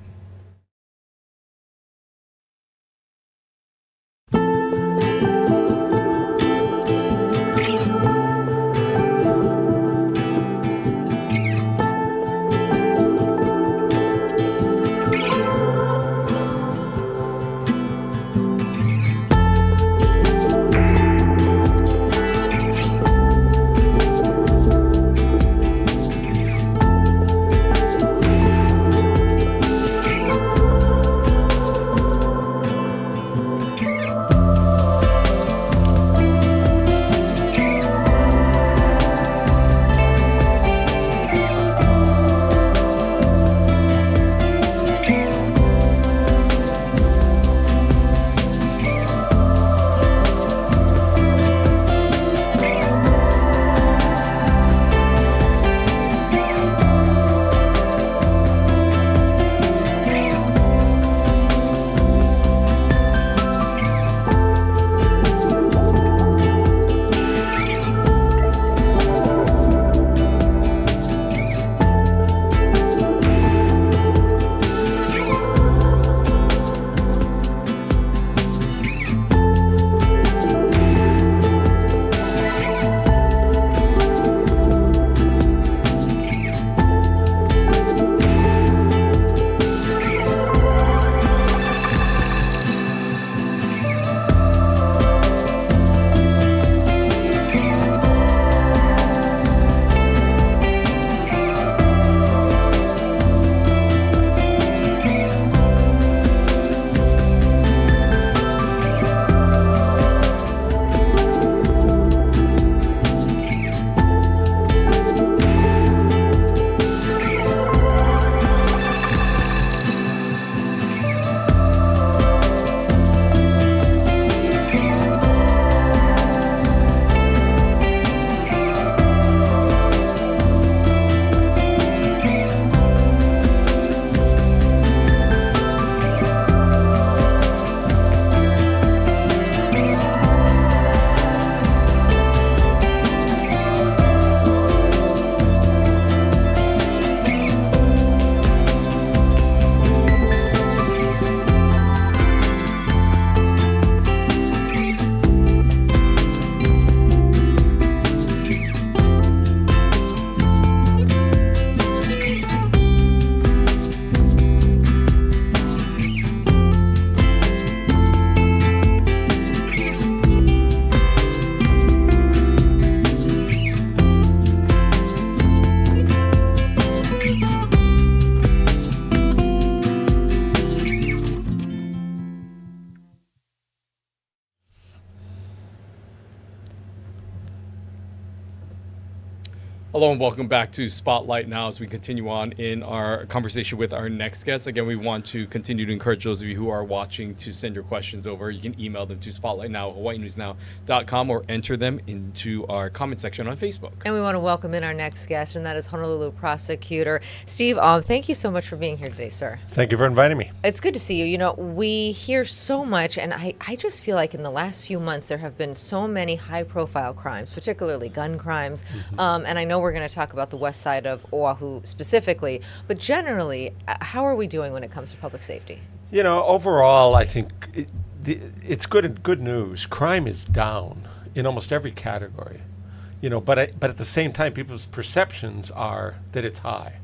Hello and welcome back to Spotlight Now as we continue on in our conversation with our next guest. Again, we want to continue to encourage those of you who are watching to send your questions over. You can email them to spotlightnow@hawaiinewsnow.com or enter them into our comment section on Facebook. And we want to welcome in our next guest, and that is Honolulu prosecutor Steve Alm. Thank you so much for being here today, sir. Thank you for inviting me. It's good to see you. You know, we hear so much, and I just feel like in the last few months there have been so many high-profile crimes, particularly gun crimes. And I know we're going to talk about the west side of Oahu specifically, but generally, how are we doing when it comes to public safety? You know, overall, I think it's good news. Crime is down in almost every category. You know, but at the same time, people's perceptions are that it's high.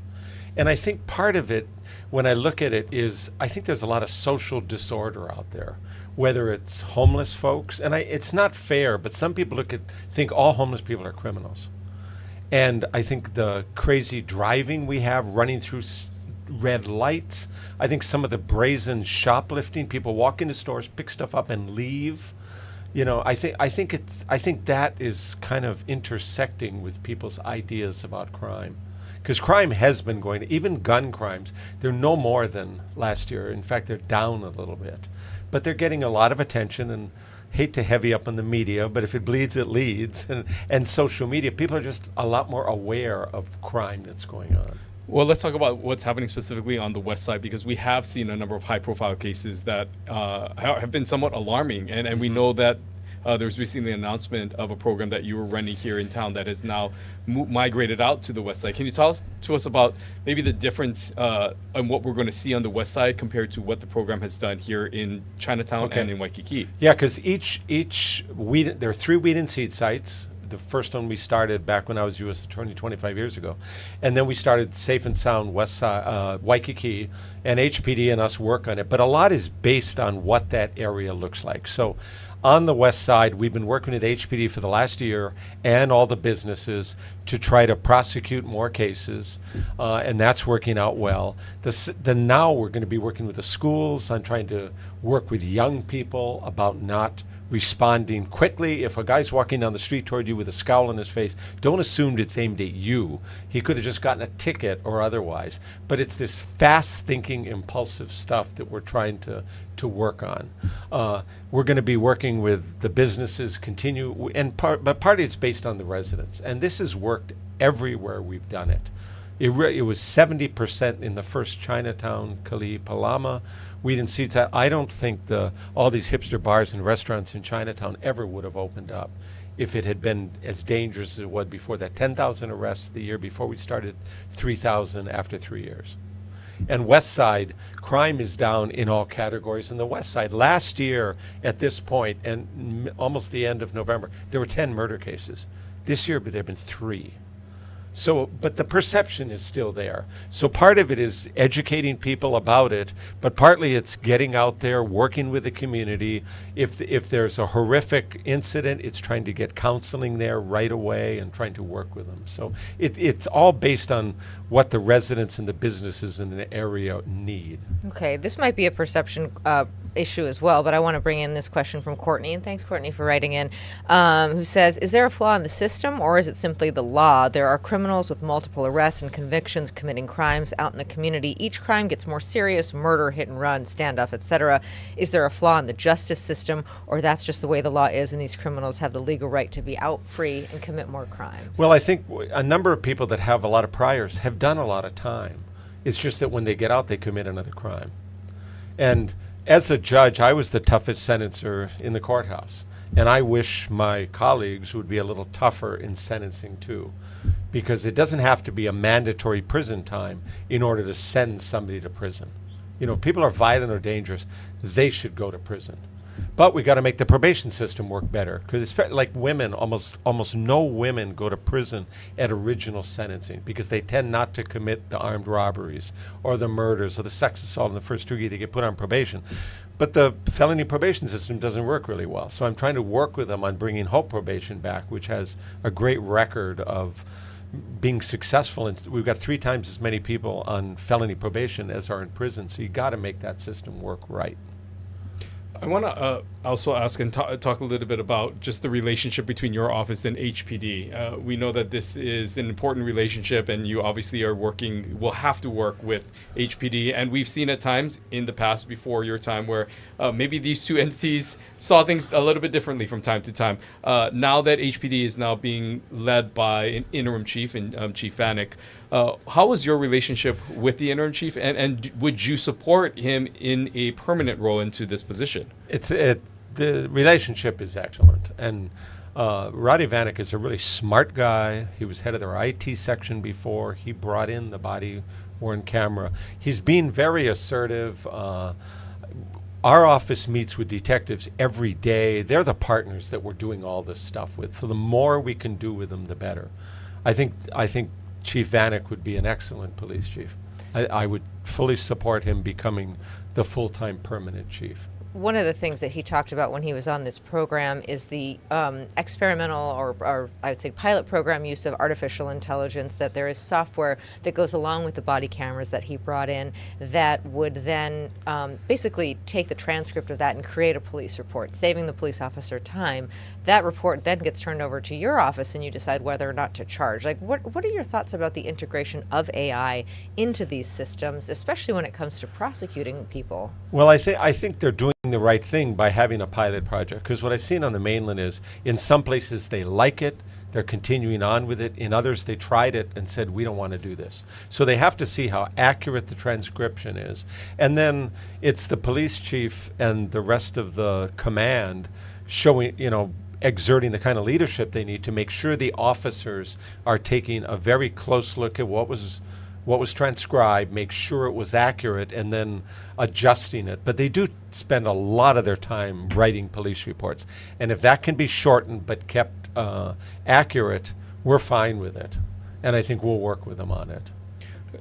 And I think part of it, when I look at it, is I think there's a lot of social disorder out there, whether it's homeless folks, and it's not fair, but some people think all homeless people are criminals. And I think the crazy driving we have, running through red lights, I think some of the brazen shoplifting, people walk into stores, pick stuff up and leave. You know, I think that is kind of intersecting with people's ideas about crime. Because crime has been going, even gun crimes, they're no more than last year. In fact, they're down a little bit. But they're getting a lot of attention, and hate to heavy up on the media, but if it bleeds, it leads. And social media, people are just a lot more aware of crime that's going on. Well, let's talk about what's happening specifically on the west side, because we have seen a number of high-profile cases that have been somewhat alarming. And we know that there was recently an announcement of a program that you were running here in town that has now migrated out to the west side. Can you tell us about maybe the difference in what we're going to see on the west side compared to what the program has done here in Chinatown and in Waikiki? Yeah, because there are 3 weed and seed sites. The first one we started back when I was U.S. Attorney 25 years ago. And then we started Safe and Sound West Side, Waikiki, and HPD and us work on it. But a lot is based on what that area looks like. So on the west side, we've been working with HPD for the last year and all the businesses to try to prosecute more cases, and that's working out well. Now we're going to be working with the schools on trying to work with young people about not responding quickly. If a guy's walking down the street toward you with a scowl on his face, don't assume it's aimed at you. He could have just gotten a ticket or otherwise. But it's this fast-thinking, impulsive stuff that we're trying to work on. We're going to be working with the businesses, but partly it's based on the residents. And this has worked everywhere we've done it. It was 70% in the first Chinatown, Kali, Palama. Weed and seeds. I don't think all these hipster bars and restaurants in Chinatown ever would have opened up if it had been as dangerous as it was before that. 10,000 arrests the year before we started, 3,000 after 3 years. And West Side, crime is down in all categories. In the West Side, last year at this point, and almost the end of November, there were 10 murder cases. This year, there have been 3. So, but the perception is still there. So part of it is educating people about it, but partly it's getting out there, working with the community. If there's a horrific incident, it's trying to get counseling there right away and trying to work with them. So it's all based on what the residents and the businesses in the area need. Okay, this might be a perception issue as well, but I want to bring in this question from Courtney, and thanks, Courtney, for writing in, who says, is there a flaw in the system, or is it simply the law? There are criminals with multiple arrests and convictions committing crimes out in the community. Each crime gets more serious: murder, hit and run, standoff, etc. Is there a flaw in the justice system, or that's just the way the law is and these criminals have the legal right to be out free and commit more crimes? Well, I think a number of people that have a lot of priors have done a lot of time. It's just that when they get out, they commit another crime. And as a judge, I was the toughest sentencer in the courthouse. And I wish my colleagues would be a little tougher in sentencing too, because it doesn't have to be a mandatory prison time in order to send somebody to prison. You know, if people are violent or dangerous, they should go to prison. But we got to make the probation system work better, because it's like women, almost no women go to prison at original sentencing because they tend not to commit the armed robberies or the murders or the sex assault in the first degree. They get put on probation. But the felony probation system doesn't work really well. So I'm trying to work with them on bringing Hope Probation back, which has a great record of being successful. And we've got 3 times as many people on felony probation as are in prison. So you got to make that system work right. I want to also ask and talk a little bit about just the relationship between your office and HPD. We know that this is an important relationship, and you obviously will have to work with HPD. And we've seen at times in the past before your time where maybe these two entities saw things a little bit differently from time to time. Now that HPD is now being led by an interim chief and Chief Vanek, how is your relationship with the interim chief, and would you support him in a permanent role into this position? The relationship is excellent, and Roddy Vanek is a really smart guy. He was head of their IT section before. He brought in the body-worn camera. He's been very assertive. Our office meets with detectives every day. They're the partners that we're doing all this stuff with. So the more we can do with them, the better. I think Chief Vanek would be an excellent police chief. I would fully support him becoming the full-time permanent chief. One of the things that he talked about when he was on this program is the experimental or I would say pilot program use of artificial intelligence, that there is software that goes along with the body cameras that he brought in that would then basically take the transcript of that and create a police report, saving the police officer time. That report then gets turned over to your office and you decide whether or not to charge. Like, what are your thoughts about the integration of AI into these systems, especially when it comes to prosecuting people? Well, I think they're doing the right thing by having a pilot project, because what I've seen on the mainland is in some places they like it, they're continuing on with it. In others they tried it and said, we don't want to do this. So they have to see how accurate the transcription is, and then it's the police chief and the rest of the command showing, exerting the kind of leadership they need to make sure the officers are taking a very close look at what was transcribed, make sure it was accurate, and then adjusting it. But they do spend a lot of their time writing police reports. And if that can be shortened but kept accurate, we're fine with it. And I think we'll work with them on it.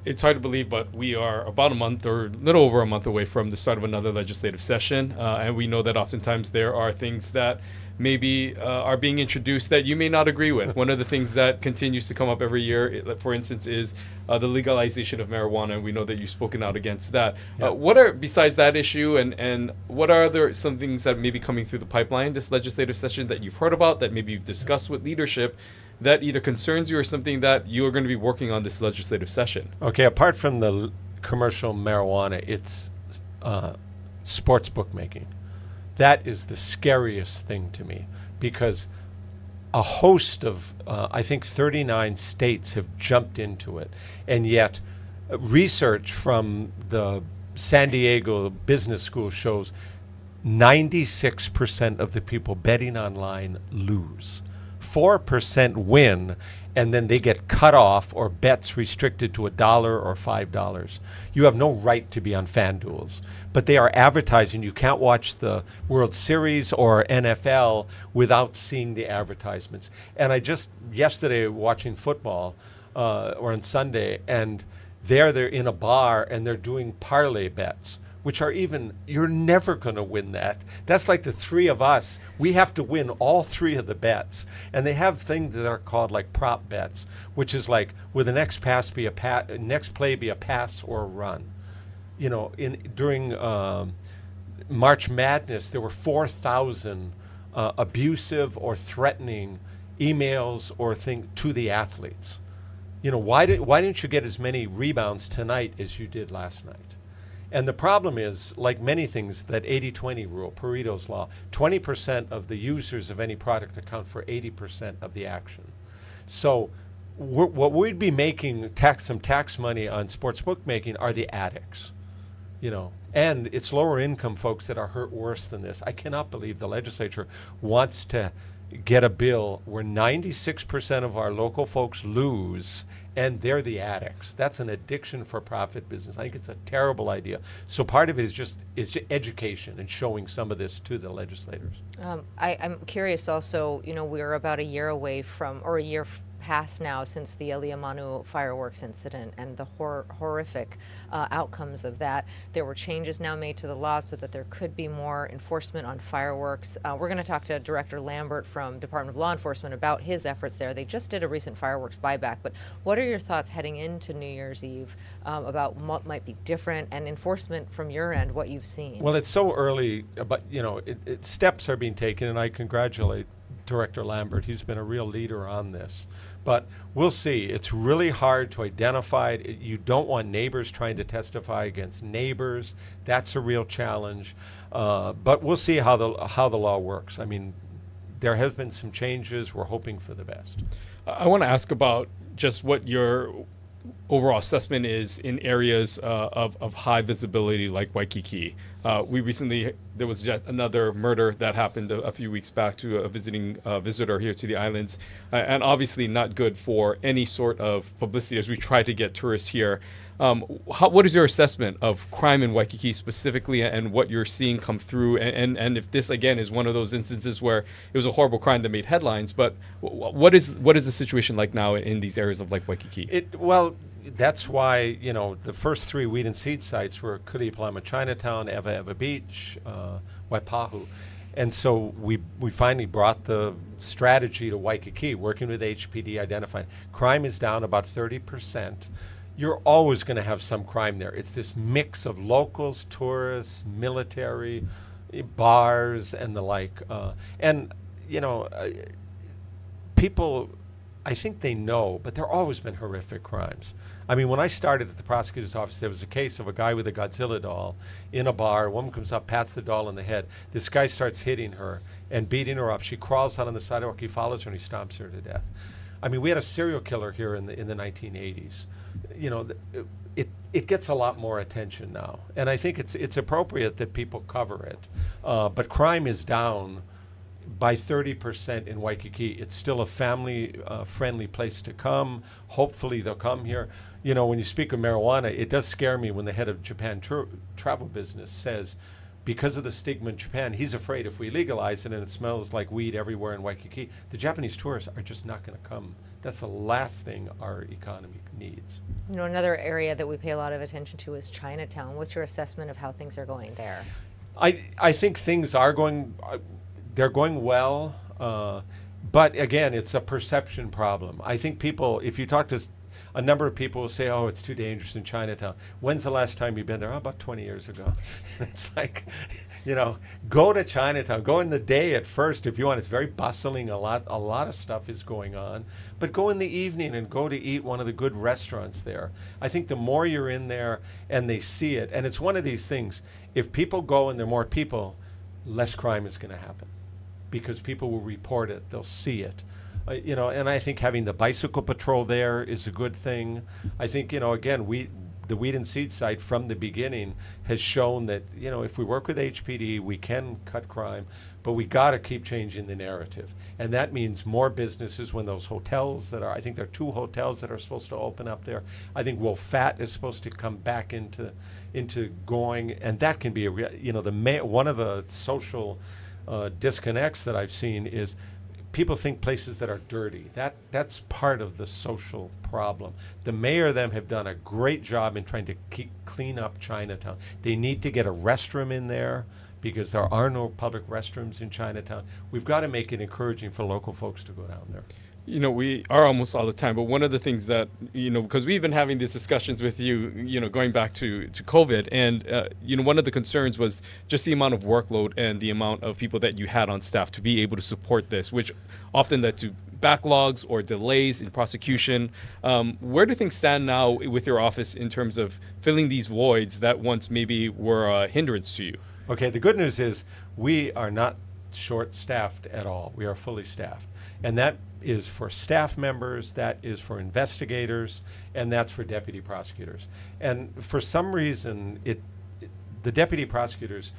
It's hard to believe, but we are about a month or a little over a month away from the start of another legislative session. And we know that oftentimes there are things that maybe are being introduced that you may not agree with. One of the things that continues to come up every year, for instance, is the legalization of marijuana. And we know that you've spoken out against that. Yeah. What are, besides that issue, and what are some things that may be coming through the pipeline this legislative session that you've heard about, that maybe you've discussed with leadership, that either concerns you or something that you are going to be working on this legislative session? Okay, apart from the commercial marijuana, it's sports bookmaking. That is the scariest thing to me, because a host of, I think 39 states have jumped into it. And yet research from the San Diego Business School shows 96% of the people betting online lose. 4% win, and then they get cut off or bets restricted to $1 or $5. You have no right to be on FanDuels, but they are advertising. You can't watch the World Series or NFL without seeing the advertisements. And I just yesterday watching football or on Sunday, and they're in a bar and they're doing parlay bets, which are you're never going to win that. That's like the three of us. We have to win all three of the bets. And they have things that are called like prop bets, which is like, will the next play be a pass or a run? During March Madness, there were 4,000 abusive or threatening emails or things to the athletes. Why didn't you get as many rebounds tonight as you did last night? And the problem is, like many things, that 80-20 rule, Pareto's law, 20% of the users of any product account for 80% of the action. So what we'd be making some tax money on sports bookmaking are the addicts, and it's lower income folks that are hurt worse than this. I cannot believe the legislature wants to get a bill where 96% of our local folks lose, and they're the addicts. That's an addiction for profit business. I think it's a terrible idea. So part of it is just education and showing some of this to the legislators. I'm curious also, we're about a year away from, or a year passed now since the Eliamanu fireworks incident and the horrific outcomes of that. There were changes now made to the law so that there could be more enforcement on fireworks. We're going to talk to Director Lambert from Department of Law Enforcement about his efforts there. They just did a recent fireworks buyback, but what are your thoughts heading into New Year's Eve about what might be different and enforcement from your end, what you've seen? Well, it's so early, but steps are being taken, and I congratulate Director Lambert. He's been a real leader on this. But we'll see. It's really hard to identify it. You don't want neighbors trying to testify against neighbors. That's a real challenge. But we'll see how the law works. I mean, there have been some changes. We're hoping for the best. I want to ask about just what your overall assessment is in areas of high visibility like Waikiki. There was yet another murder that happened a few weeks back to a visiting visitor here to the islands, and obviously not good for any sort of publicity as we try to get tourists here. What is your assessment of crime in Waikiki specifically, and what you're seeing come through? And if this again is one of those instances where it was a horrible crime that made headlines, but what is the situation like now in these areas of Lake Waikiki? That's why the first three weed and seed sites were Kuleipalama Chinatown, Eva Eva Beach, Waipahu. And so we finally brought the strategy to Waikiki, working with HPD, identifying crime is down about 30%. You're always going to have some crime there. It's this mix of locals, tourists, military, bars, and the like. People, I think they know, but there have always been horrific crimes. I mean, when I started at the prosecutor's office, there was a case of a guy with a Godzilla doll in a bar. A woman comes up, pats the doll on the head. This guy starts hitting her and beating her up. She crawls out on the sidewalk. He follows her and he stomps her to death. I mean, we had a serial killer here in the 1980s. It gets a lot more attention now, and I think it's appropriate that people cover it. But crime is down by 30% in Waikiki. It's still a family-friendly place to come. Hopefully they'll come here. When you speak of marijuana, it does scare me when the head of Japan travel business says, because of the stigma in Japan, he's afraid if we legalize it and it smells like weed everywhere in Waikiki, the Japanese tourists are just not going to come. That's the last thing our economy needs. Another area that we pay a lot of attention to is Chinatown. What's your assessment of how things are going there? I think things are going, they're going well, but again, it's a perception problem. I think people, if you talk to a number of people will say, oh, it's too dangerous in Chinatown. When's the last time you've been there? Oh, about 20 years ago. It's like, go to Chinatown. Go in the day at first if you want. It's very bustling. A lot of stuff is going on. But go in the evening and go to eat one of the good restaurants there. I think the more you're in there and they see it, and it's one of these things, if people go and there are more people, less crime is going to happen because people will report it. They'll see it. And I think having the bicycle patrol there is a good thing. I think, again, the weed and seed site from the beginning has shown that, if we work with HPD, we can cut crime, but we got to keep changing the narrative. And that means more businesses when those hotels I think there are 2 hotels that are supposed to open up there. I think Wolfat is supposed to come back into going, and that can be one of the social disconnects that I've seen is people think places that are dirty. That's part of the social problem. The mayor of them have done a great job in trying to clean up Chinatown. They need to get a restroom in there because there are no public restrooms in Chinatown. We've got to make it encouraging for local folks to go down there. We are almost all the time, but one of the things that, because we've been having these discussions with you, going back to COVID, and, one of the concerns was just the amount of workload and the amount of people that you had on staff to be able to support this, which often led to backlogs or delays in prosecution. Where do things stand now with your office in terms of filling these voids that once maybe were a hindrance to you? Okay, the good news is we are not short-staffed at all. We are fully staffed. And that is for staff members, that is for investigators, and that's for deputy prosecutors. And for some reason, the deputy prosecutors,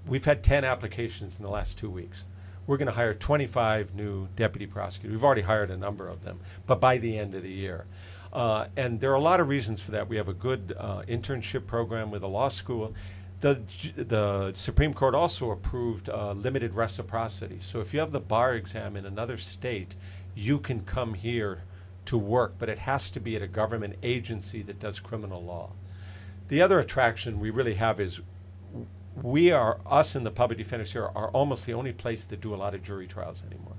we've had 10 applications in the last 2 weeks. We're going to hire 25 new deputy prosecutors. We've already hired a number of them, but by the end of the year. And there are a lot of reasons for that. We have a good internship program with a law school. The Supreme Court also approved limited reciprocity. So if you have the bar exam in another state, you can come here to work, but it has to be at a government agency that does criminal law. The other attraction we really have is us and the public defenders here are almost the only place that do a lot of jury trials anymore.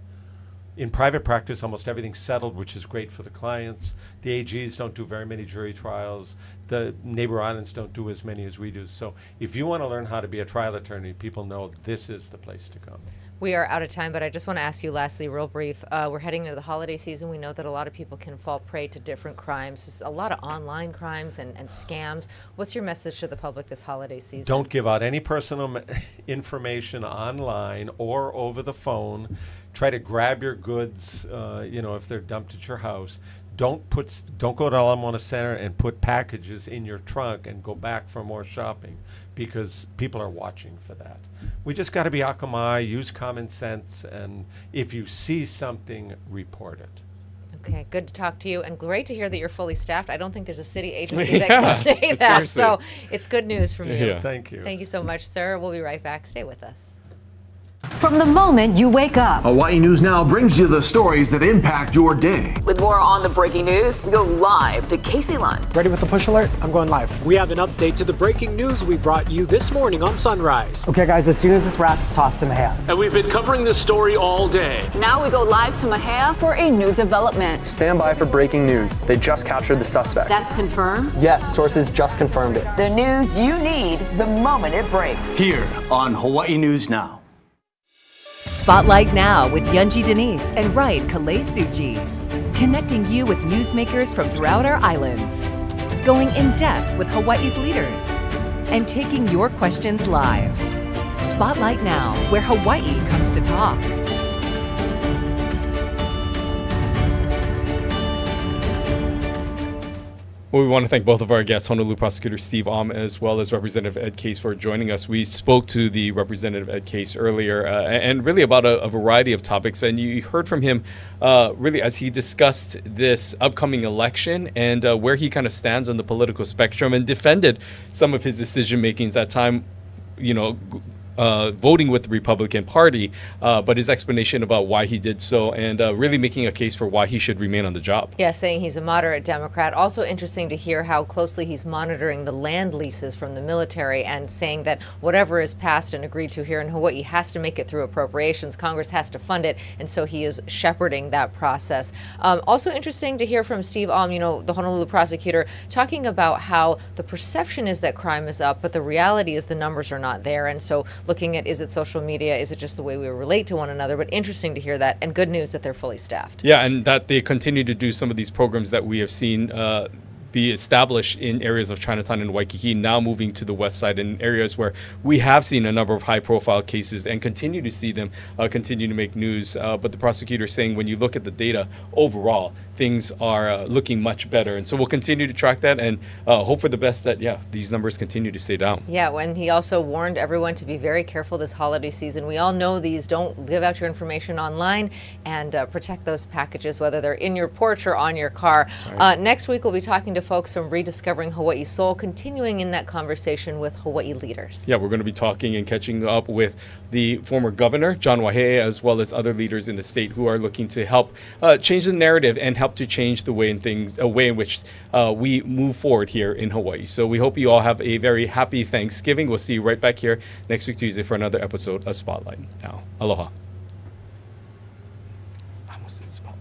In private practice, almost everything's settled, which is great for the clients. The AGs don't do very many jury trials. The neighbor islands don't do as many as we do. So if you want to learn how to be a trial attorney, people know this is the place to come. We are out of time, but I just want to ask you lastly, real brief. We're heading into the holiday season. We know that a lot of people can fall prey to different crimes. There's a lot of online crimes and scams. What's your message to the public this holiday season? Don't give out any personal information online or over the phone. Try to grab your goods, if they're dumped at your house. Don't go to Alamona Center and put packages in your trunk and go back for more shopping, because people are watching for that. We just got to be akamai, use common sense, and if you see something, report it. Okay, good to talk to you, and great to hear that you're fully staffed. I don't think there's a city agency that can say that, so it's good news from you. Yeah. Thank you. Thank you so much, sir. We'll be right back. Stay with us. From the moment you wake up. Hawaii News Now brings you the stories that impact your day. With more on the breaking news, we go live to Casey Lund. Ready with the push alert? I'm going live. We have an update to the breaking news we brought you this morning on Sunrise. Okay, guys, as soon as this wraps, toss him a hat. And we've been covering this story all day. Now we go live to Mahia for a new development. Stand by for breaking news. They just captured the suspect. That's confirmed? Yes, sources just confirmed it. The news you need the moment it breaks. Here on Hawaii News Now. Spotlight Now with Yunji Denise and Ryan Kalei Suchi. Connecting you with newsmakers from throughout our islands. Going in depth with Hawaii's leaders. And taking your questions live. Spotlight Now, where Hawaii comes to talk. Well, we want to thank both of our guests, Honolulu prosecutor Steve Alm as well as Representative Ed Case, for joining us. We spoke to the Representative Ed Case earlier and really about a variety of topics. And you heard from him really as he discussed this upcoming election and where he kind of stands on the political spectrum, and defended some of his decision makings at time, voting with the Republican Party, but his explanation about why he did so, and really making a case for why he should remain on the job. Yeah, saying he's a moderate Democrat. Also interesting to hear how closely he's monitoring the land leases from the military, and saying that whatever is passed and agreed to here in Hawaii has to make it through appropriations. Congress has to fund it, and so he is shepherding that process. Also interesting to hear from Steve Alm, the Honolulu prosecutor, talking about how the perception is that crime is up, but the reality is the numbers are not there. And so looking at, is it social media? Is it just the way we relate to one another? But interesting to hear that, and good news that they're fully staffed. Yeah, and that they continue to do some of these programs that we have seen be established in areas of Chinatown and Waikiki, now moving to the west side in areas where we have seen a number of high-profile cases and continue to see them continue to make news. But the prosecutor is saying when you look at the data overall, things are looking much better. And so we'll continue to track that and hope for the best that, these numbers continue to stay down. Yeah, when he also warned everyone to be very careful this holiday season. We all know these. Don't give out your information online, and protect those packages, whether they're in your porch or on your car. Right. Next week, we'll be talking to folks from Rediscovering Hawaii's Soul, continuing in that conversation with Hawaii leaders. Yeah, we're going to be talking and catching up with the former governor, John Wahea, as well as other leaders in the state who are looking to help change the narrative and help to change the way in which we move forward here in Hawaii. So we hope you all have a very happy Thanksgiving. We'll see you right back here next week Tuesday for another episode of Spotlight Now. Aloha. I almost said Spotlight.